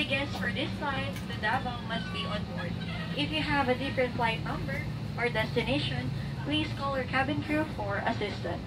Only guests for this flight to Davao must be on board. If you have a different flight number or destination, please call your cabin crew for assistance.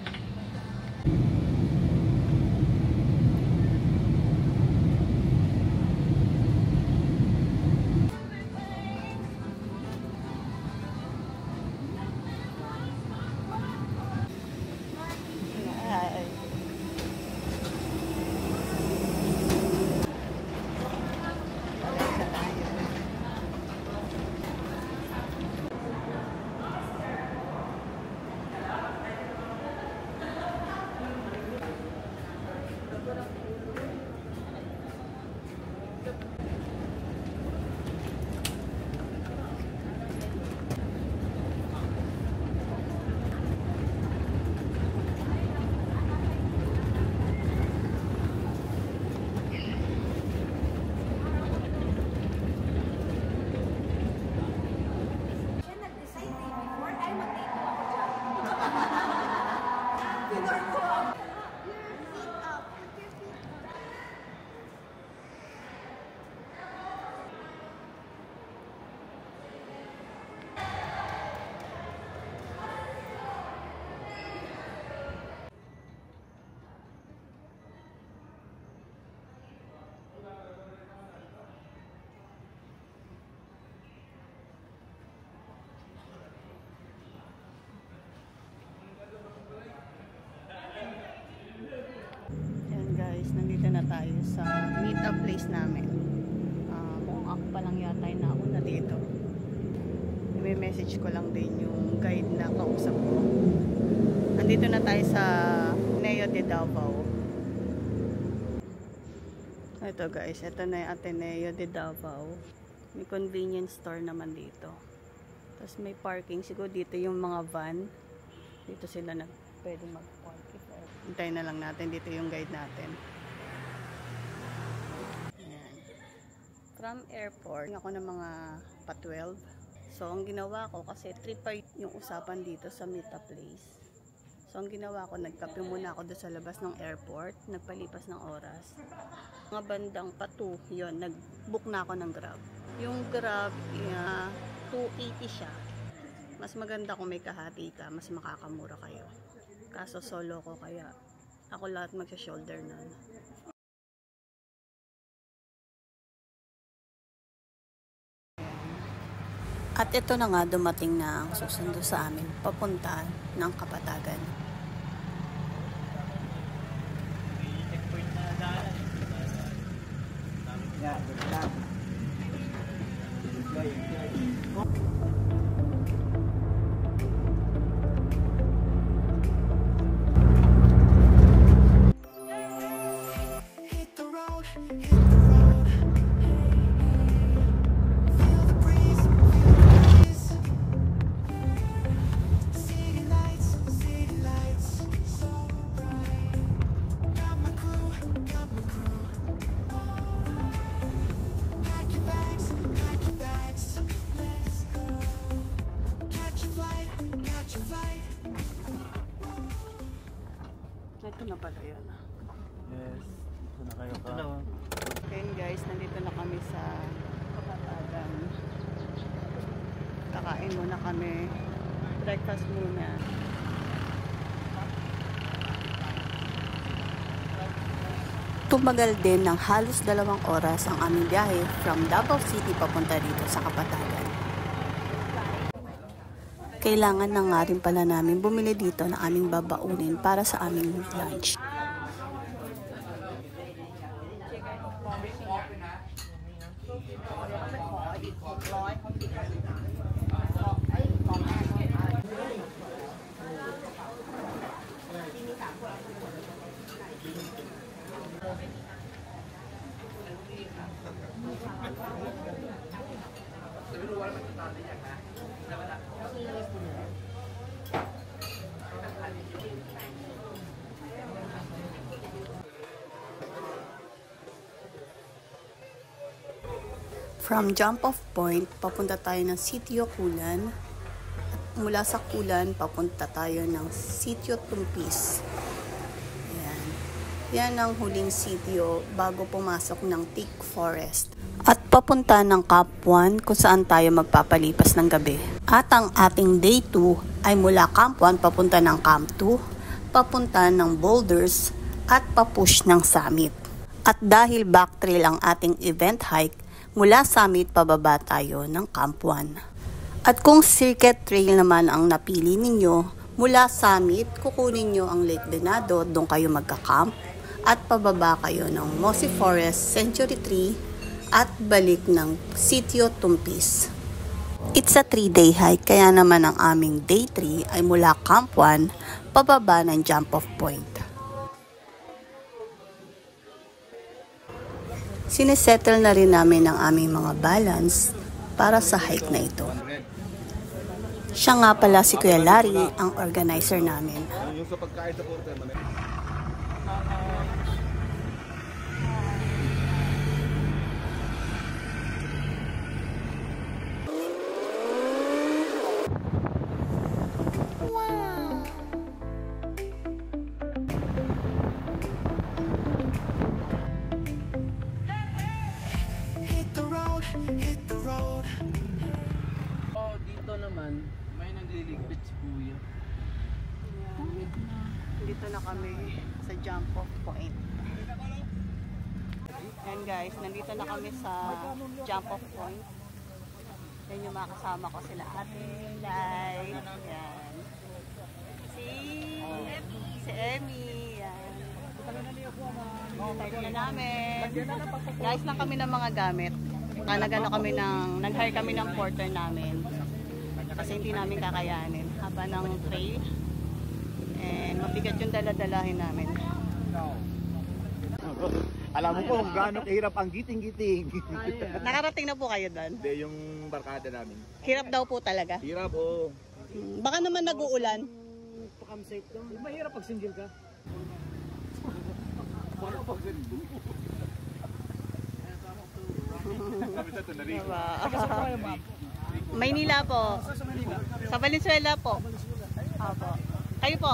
Nandito na tayo sa meet-up place namin. Mukhang ako pa lang yata yung nauna dito. May message ko lang din yung guide na kausap ko. Nandito na tayo sa Ateneo de Davao. Ito guys, ito na yung Ateneo de Davao. May convenience store naman dito. Tapos may parking. Siguro dito yung mga van. Dito sila pwede mag-park. Hintayin na lang natin. Dito yung guide natin. From airport, ako ng mga pa-12. So, ang ginawa ko, kasi 3 yung usapan dito sa meet-up place. So, ang ginawa ko, nagkape muna ako doon sa labas ng airport, nagpalipas ng oras. Mga bandang pa-2, yun, nag-book na ako ng Grab. Yung Grab, 280 siya. Mas maganda kung may kahati ka, mas makakamura kayo. Kaso solo ko, kaya ako lahat magsha-shoulder na. At ito na nga, dumating na ang susundo sa amin papunta ng Kapatagan. Ito na pala yun. Yes, ito na kayo ka. Okay guys, nandito na kami sa Kapatagan. Kakain muna kami. Breakfast muna. Tumagal din ng halos 2 oras ang aming biyahe from Davao City papunta dito sa Kapatagan. Kailangan na nga rin pala namin bumili dito na aming babaunin para sa aming lunch. From jump-off point, papunta tayo ng Sitio Kulan. Mula sa Kulan, papunta tayo ng Sitio Tumpis. Ayan. Yan ang huling sitio bago pumasok ng Teak Forest. At papunta ng Camp 1 kung saan tayo magpapalipas ng gabi. At ang ating day 2 ay mula Camp 1 papunta ng Camp 2, papunta ng Boulders at papush ng Summit. At dahil backtrail ang ating event hike, mula Summit pababa tayo ng Camp 1. At kung circuit trail naman ang napili ninyo, mula Summit kukunin nyo ang Lake Venado, doon kayo magka-camp. At pababa kayo ng Mossy Forest, Century Tree, at balik ng Sitio Tumpis. It's a 3-day hike, kaya naman ang aming day 3 ay mula Camp 1, pababa ng jump-off point. Sinesettle na rin namin ang aming mga balance para sa hike na ito. Siya nga pala si Kuya Larry, ang organizer namin. Yung sa pagkain sa porter, Dito naman, may nagliligpit si Kuya. Dito na kami sa jump-off point. And guys, nandito na kami sa jump-off point. Yan yung mga kasama ko, sila Ate, Lai, yan. Si Emmy, yan. Tayo na namin. Guys, lang kami ng mga gamit. Nag-hire kami ng porter namin. Kasi hindi namin kakayanin. Haba ng trail. And mabigat yung daladalahin namin. alam mo po kung gaano kahirap ang giting-giting. Nakarating na po kayo doon? Hindi, yung barkada namin. Hirap daw po talaga. Hirap, oo. Baka naman nag-uulan. Pag-campsite to. Mahirap pag single ka. Diba? Maynila po. Sa Valenzuela po. Opo. Kayo po?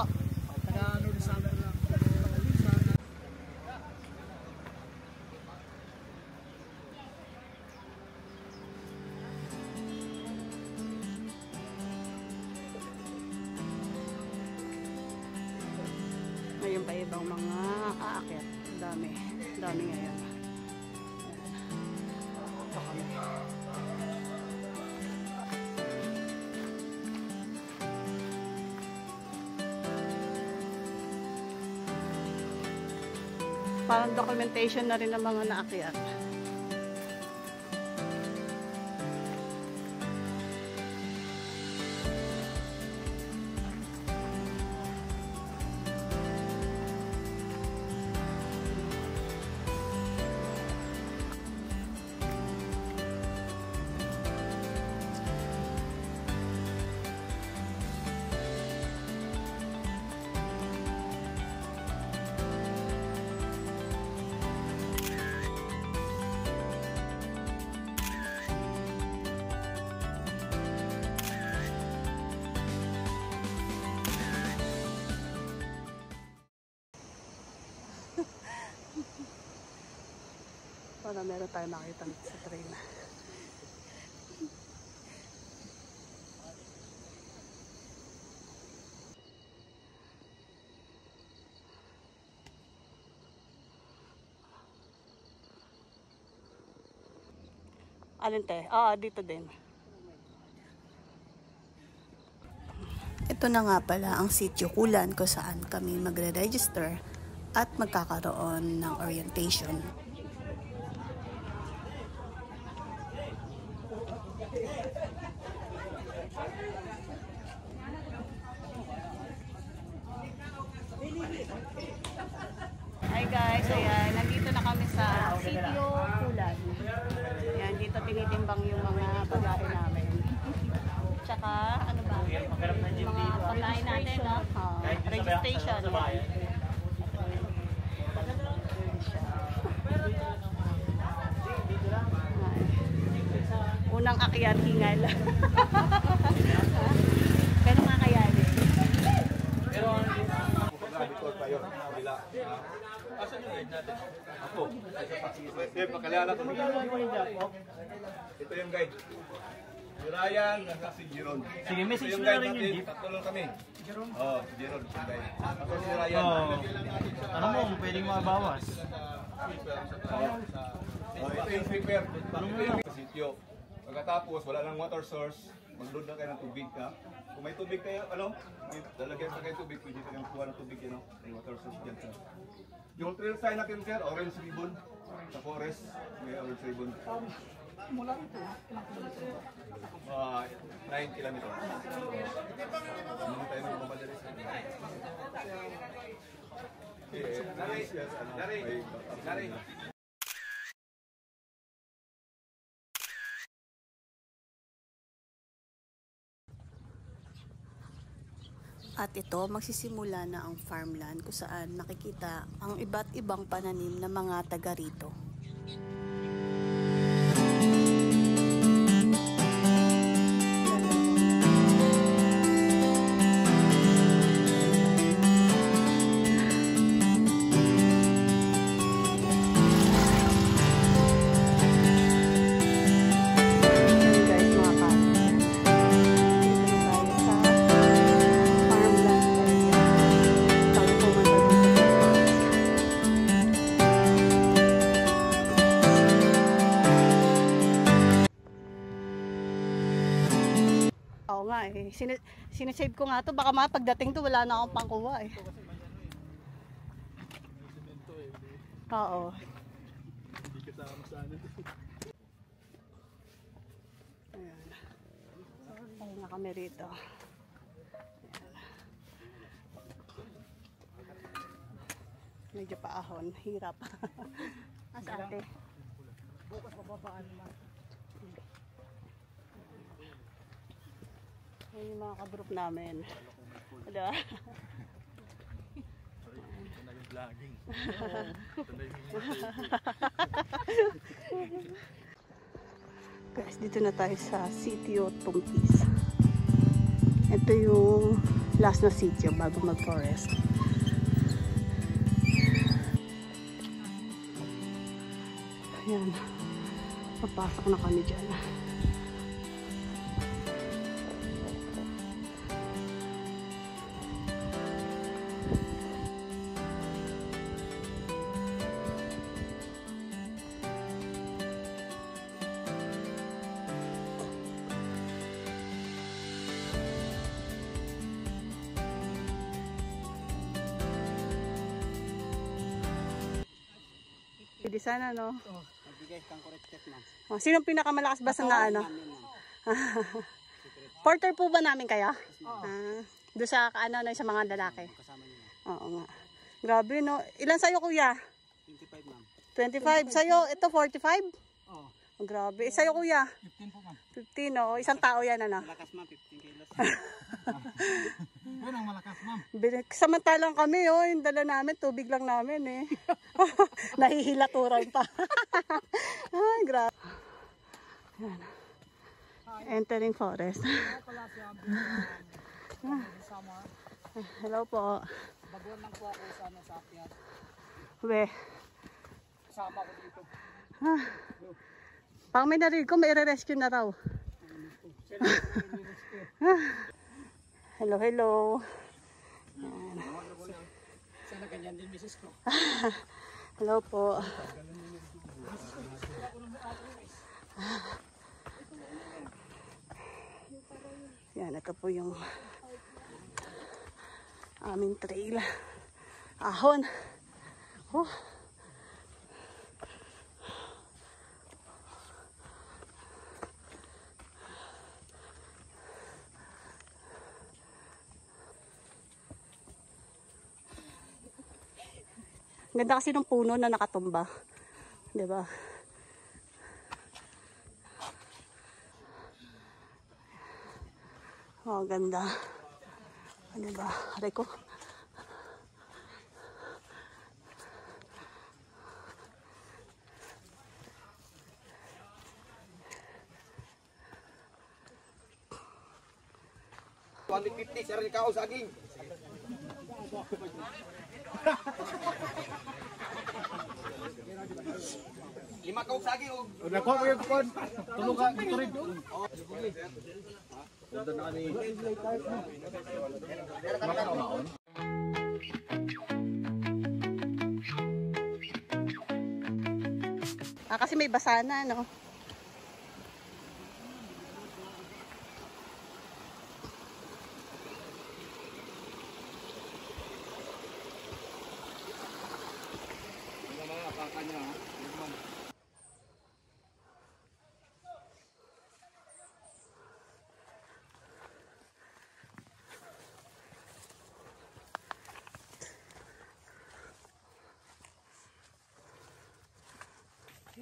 Ngayon pa ibang mga aakyat. Dami ngayon. Ito kami. Parang documentation na rin ng mga naakyat. Para meron tayo makita sa train. Alin te? Dito din. Ito na nga pala ang sitio Kulan kung saan kami magre-register at magkakaroon ng orientation. Hi guys, ayan, nandito na kami sa sitio Kulan. Ayan, dito tinitimbang yung mga pagkain namin. Tsaka, ano ba? Mga pagkain natin, no? Registration. Unang akyat, hingal. Pero makayanin. Ako. Eh, pakilala ko. Ito yung guide. Si Ryan, si Jeron. Sige, message Ito yung mo na guide rin yung natin. jeep. Tatlo lang kami. Oh, si Jeron. Si guide. Ako si Ryan. Ano mo, pwedeng mabawas. Ito yung sweeper. Ito yung sityo. Pagkatapos, wala nang water source. Mag-load na kayo ng tubig ka. Kung may tubig kayo, lalagyan pa kayo tubig, pwede kayong kuha ng tubig, may water source dyan sir. Yung trail sign natin sir, orange ribbon. Sa forest, may orange ribbon. Mula ito, ilang kilometer? 9 kilometers. Hindi tayo magmamadali sa Dari. At ito, magsisimula na ang farmland kung saan nakikita ang iba't ibang pananim ng mga taga rito. Oo nga eh. Sinisave ko nga to. Baka pagdating to wala na akong pangkuha eh. Oo. Hindi kasama sa ano. Ayan. Ayun na kami rito. Ayan. Medyo paahon. Hirap. As ate. Bukas mababaan naman. Ayan yung mga ka-group namin. Diba? Ito na yung vlogging. Ito na yung Guys, dito na tayo sa sitio Tumpis. Ito yung last na sitio bago mag-forest. Ayan. Papasok na kami dyan. Pwede sana, no? Magbigay kang correct check ma'am. Oh, sinong pinakamalakas ba sa nga, ano? Porter po ba namin kaya? Doon sa, ano, sa mga lalaki? Kasama niyo. Oo nga. Grabe, no? Ilan sa'yo, kuya? 25 ma'am. 25. Sa'yo, ito 45? Oo. Oh, grabe. Sa'yo, kuya? 15 po ma'am. 15, no? Isang tao yan, ano? Malakas ma'am, 15 kilos. Yun ang malakas ma'am. Samantalang kami, oh, yung dala namin, tubig lang namin, eh. Nahihilaturan pa. Ay, grabe. Yan. Entering forest. Hello po. Baguhan lang po ako sa Akyat. We. Kasama ko dito. Pang may narinig ko, may rescue na raw. Hello, hello. Sana ganyan din misis ko. Hello po. Yan, ito po yung aming trail. Ahon. Oh. Ganda kasi ng puno na nakatumba. 'Di ba? Oh, ganda. 'Di ba? Aray ko. $150 sa rin kao saging. Lima ka saging og Nakuha ko yung kupon. Tulong ka, ito rin. Punta na kami. Kasi may basa na, no?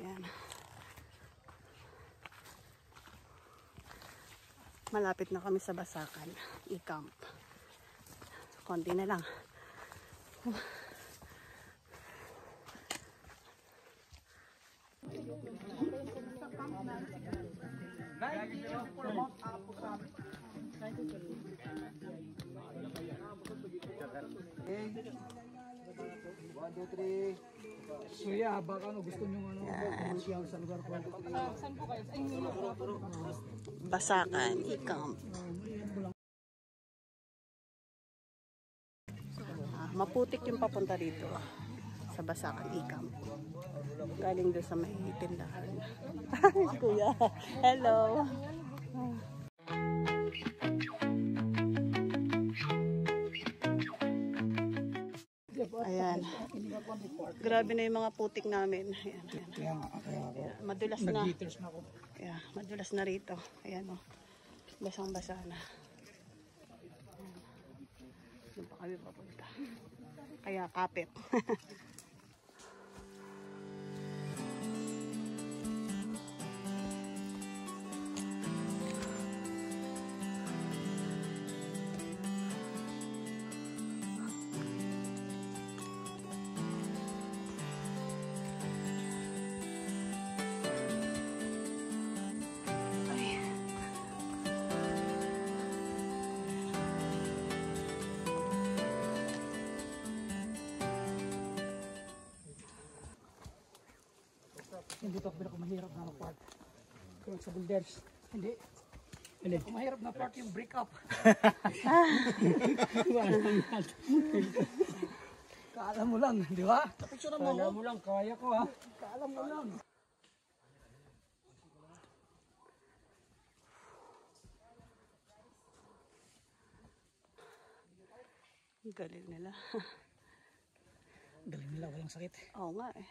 Ayan. Malapit na kami sa Basakan i-camp. Konti na lang. Suya, baka ano gusto nyo ano, masyal sa lugar ko. Basakan i-camp. Maputik yung papunta dito sa Basakan i-camp. Galing doon sa may tindahan. Kuya, hello. Ayan. Grabe na yung mga putik namin. Ayan, ayan. Ayan. Madulas na. Ayan, madulas na rito. Ayan o. Basang-basa na. Doon pa kami papunta. Kaya kapit. Hindi ito pinakamahirap na part. Kung sa boulders. Hindi. Hindi. Mahirap na part yung break up. Kaala mo lang, di ba? Kaala mo lang, kaya ko ha. Kaala mo lang. Galing nila. Galing nila, walang sakit. Oo nga eh.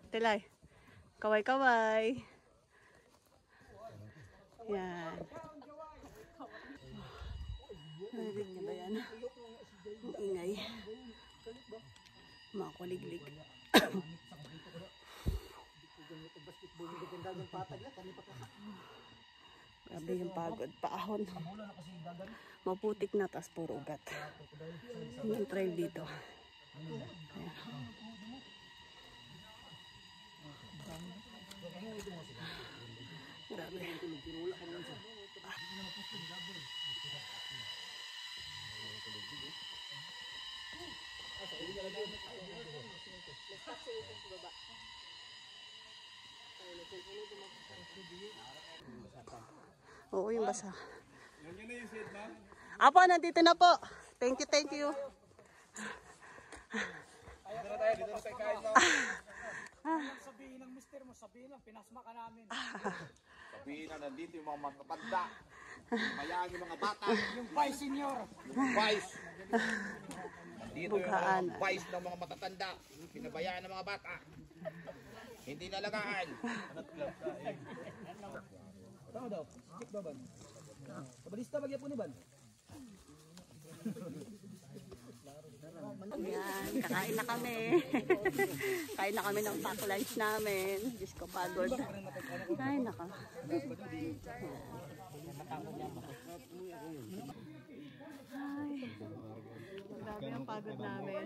Telay. Kaway-kaway. Yan. Narinig niyo ba yan? Ang ingay. Mga kuliglig. Grabe yung pagod. Paahon. Maputik na, tas puro ugat. Yung trail dito. Ayan. Grabe. Oo, yung basa. Apo, nandito na po. Thank you, thank you. Sabihin ng mister mo, sabihin lang, pinasma ka namin. sabihin na nandito yung mga matatanda. Mayaan yung mga bata. Yung vice senior. Yung vice. Nandito yung Bughaan. mga vice ng mga matatanda. Pinabayaan ng mga bata. Hindi nalagaan. Tama daw. Skip ba, Ban? Kabalista bagya po ni Ban? Yan. Kakain na kami. Kain na kami ng pack lunch namin. Diyos ko, pagod. Ay, naka. Ay, grabe ang pagod namin.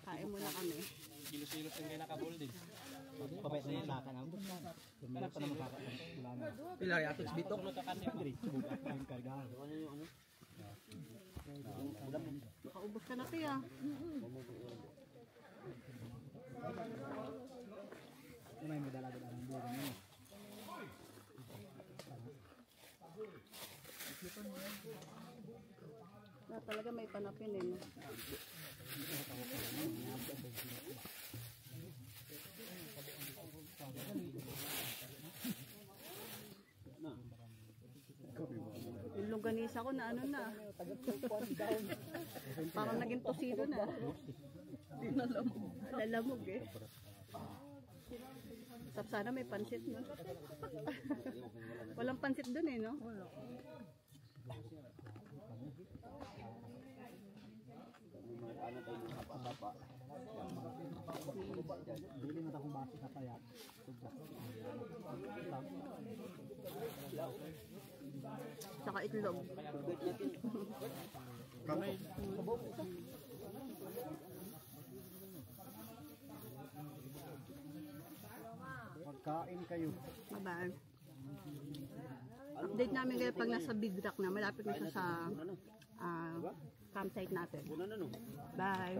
Kain muna kami. Kilos-kilos yung kaya nakabol din. Pabait na yung laka naman. Meron pa naman kakain. Pilar, yatos bitok. Yung kargahan. Nakaubos ka na ito ah. May madala-dala ng buwan mo. Talaga may panapin eh. No? Yung longganisa ko na ano na. Parang naging tosino na. Lalamog eh. Sana may pansit no. Walang pansit dun eh no. Wala. Bili mo akong basi sa payat. Saka itlog. Pagkain kayo. Bye-bye. Update namin kayo pag nasa Big Rock na. Malapit na siya sa campsite natin. Bye.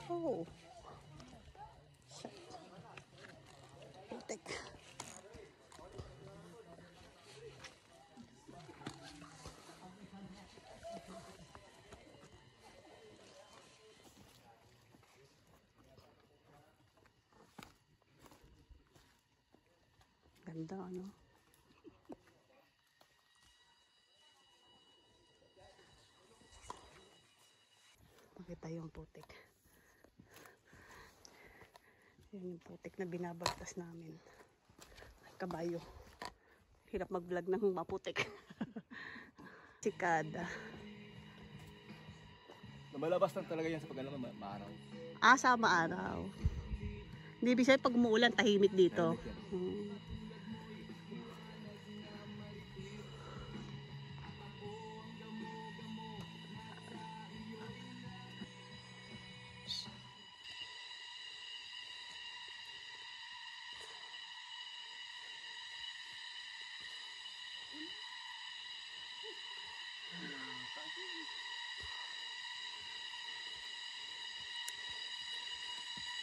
Oh. Putik. Ganda ano. Makita yung putik. Yan yung putik na binabaltas namin. Ay, kabayo. Hirap mag-vlog ng maputik. Sikada. Lumalabas lang talaga yan sa pag-alam maaraw. Sa maaraw. Hindi ibig sabihin pag umuulan, tahimik dito.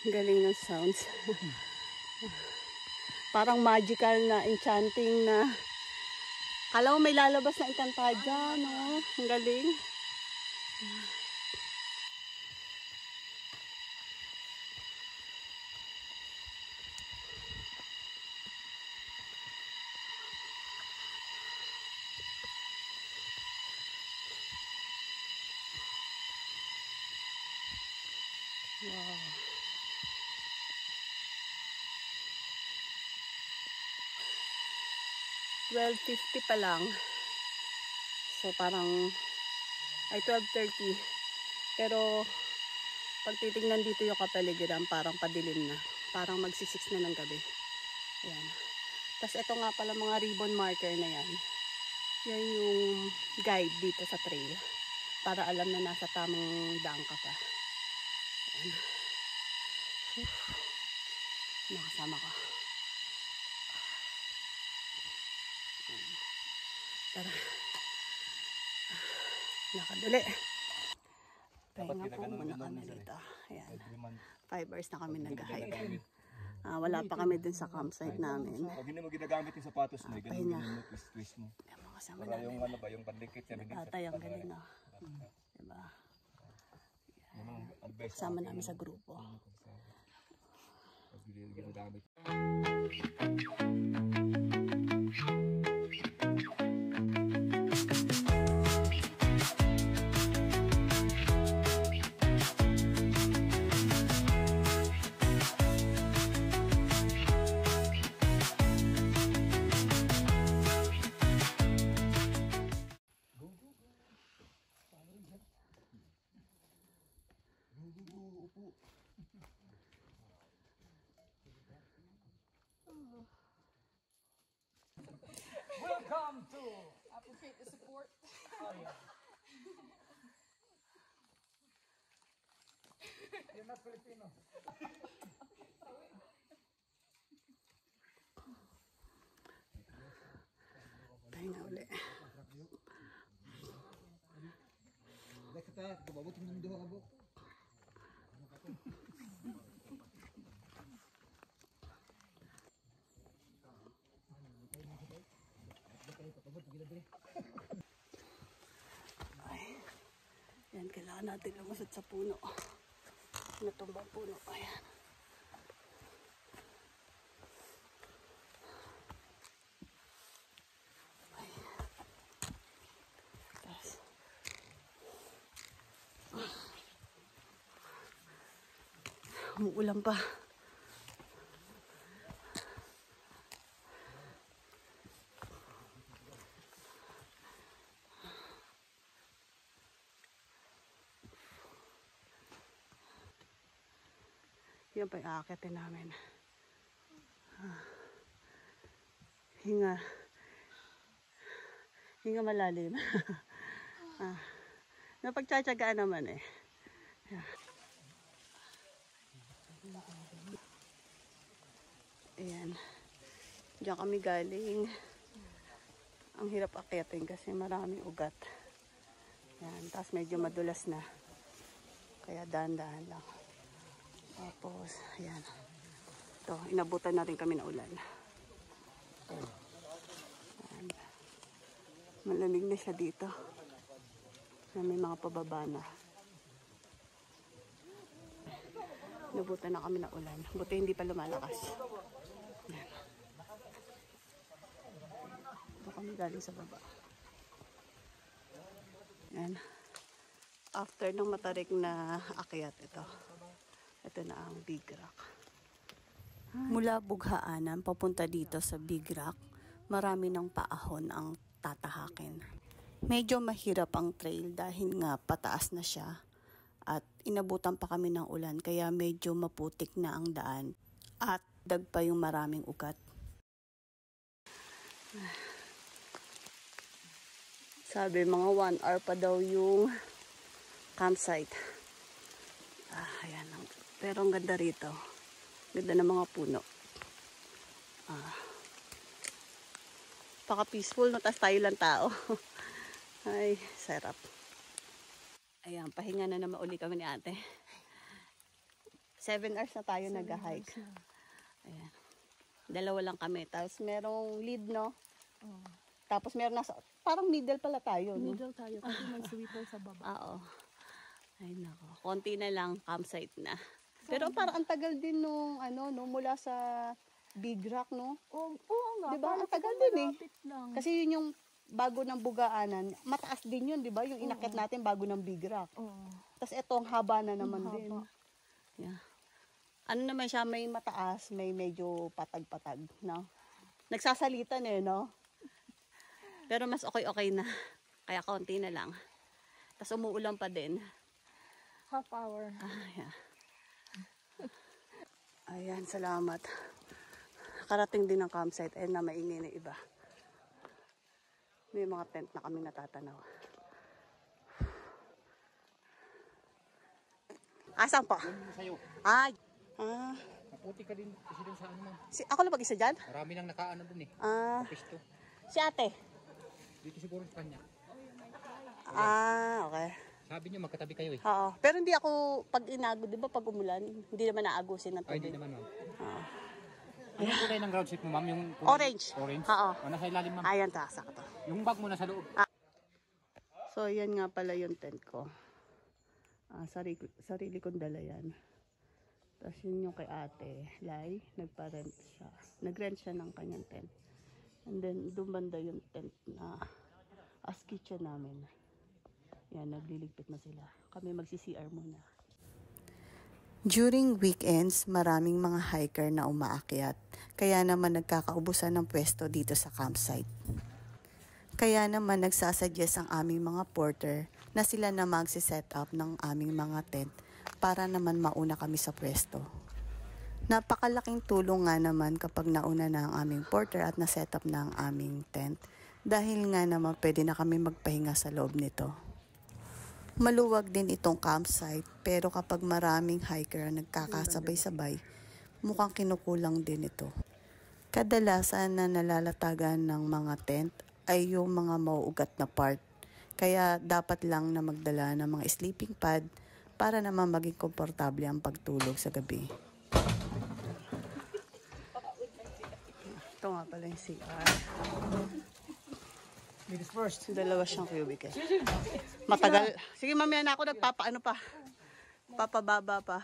Galing ng sounds. Parang magical na, enchanting na. Kala mo may lalabas na Encantadia, no? Ang galing. Wow. $12.50 pa lang. So parang ay 12.30. Pero pag titingnan dito yung kapaligiran, parang padilim na. Parang magsi-6 na ng gabi. Ayan. Tapos ito nga pala mga ribbon marker na yan. Yan yung guide dito sa trail. Para alam na nasa tamang daan ka pa. Ayan. Nakasama ka. Tara. Lakad ulit. Pahinga po muna kami dito. Ayan. 5 hours na kami nag-hike. Wala pa kami dun sa campsite namin. Pag hindi mo ginagamit yung sapatos mo, ganun mo, twist mo. Kasama Para namin. yung ano ba, yung pandikit niya. Tatay ang galing na. Diba? Kasama namin sa grupo. Pag ginagamit. Welcome to Appreciate the support. You're not Filipino. Pahinga uli. Ay, yan, kailangan natin lumusot sa puno. Natumbang puno. Ayan. Umuulan pa. Yan pa yung aakyatin namin. Hinga. Hinga malalim. Napagtsatsagaan naman eh. Ayan. Diyan kami galing. Ang hirap akyatin kasi maraming ugat. Ayan. Tapos medyo madulas na. Kaya dahan-dahan lang. Tapos, ayan. Ito, inabutan na rin kami na ulan. Ayan. Malamig na siya dito. May mga pababa na. Nabutan na kami na ulan. Buti hindi pa lumalakas. Ayan. Ito kami galing sa baba. Ayan. After ng matarik na akyat ito. Ito na ang Big Rock. Mula Bughaanan, papunta dito sa Big Rock, marami ng paahon ang tatahakin. Medyo mahirap ang trail dahil nga pataas na siya at inabutan pa kami ng ulan kaya medyo maputik na ang daan at dag pa yung maraming ugat. Sabi mga 1 hour pa daw yung campsite. Ayan. Pero ang ganda rito. Ganda ng mga puno. Paka-peaceful, no? Tapos tayo lang tao. Ay, sarap. Ayan, pahinga na naman uli kami ni ate. 7 hours na tayo nag-hike. Ayan. Dalawa lang kami. Tapos merong lead, no? Tapos meron nasa, parang middle pala tayo, no? Middle tayo kasi may sweeper sa baba. Oo. Ay, nako. Konti na lang, campsite na. Pero parang ang tagal din nung, mula sa Big Rock, no? Oo nga. Diba? Ang tagal din eh. Kasi yun yung bago ng Bughaanan, mataas din yun, diba? Yung inakyat natin bago ng Big Rock. Tapos etong haba na naman din. Yeah. Ano naman siya, may mataas, may medyo patag-patag, no? Nagsasalitan eh, no? Pero mas okay na. Kaya konti na lang. Tapos umuulan pa din. Half hour. Yeah. Ayan, salamat. Karating din ang campsite. Ayan na, maingay na iba. May mga tent na kami natatanaw. Asan po? Sa'yo. Ay. Maputi ka din kasi dun sa ano, ma'am. Ako lang mag-isa dyan? Marami nang nakaano dun eh. Pisto. Si ate? Dito siguro sa kanya. Okay. Sabi niyo magkatabi kayo eh. Oo. Pero hindi ako pag inago, di ba pag umulan, hindi naman naagusin ng Ay, tubig. hindi naman, ma'am. Anong kulay ng ground sheet mo, ma'am? Yung kulay, Orange. Orange? Oo. Nasa ilalim, ma'am. Ayan, taksa ko to. Yung bag mo nasa loob. So, yan nga pala yung tent ko. Sarili kong dala yan. Tapos yun yung kay ate, Lai, nagpa-rent siya. Nag-rent siya ng kanyang tent. And then, doon banda yung tent na as kitchen namin. Yan, nagliligpit na sila. Kami magsi-CR muna. During weekends, maraming mga hiker na umaakyat. Kaya naman nagkakaubusan ng pwesto dito sa campsite. Kaya naman nagsasuggest ang aming mga porter na sila na magsi-set up ng aming mga tent para naman mauna kami sa pwesto. Napakalaking tulong nga naman kapag nauna na ang aming porter at na-set up na ang aming tent dahil nga naman pwede na kami magpahinga sa loob nito. Maluwag din itong campsite pero kapag maraming hiker ang nagkakasabay-sabay, mukhang kinukulang din ito. Kadalasan na nalalatagan ng mga tent ay yung mga mauugat na part. Kaya dapat lang na magdala ng mga sleeping pad para naman maging komportable ang pagtulog sa gabi. Ito nga pala yung CR. Ladies first. Dalawa siyang cubicle. Matagal. Sige, mamaya na ako nagpapaano pa. Papababa pa.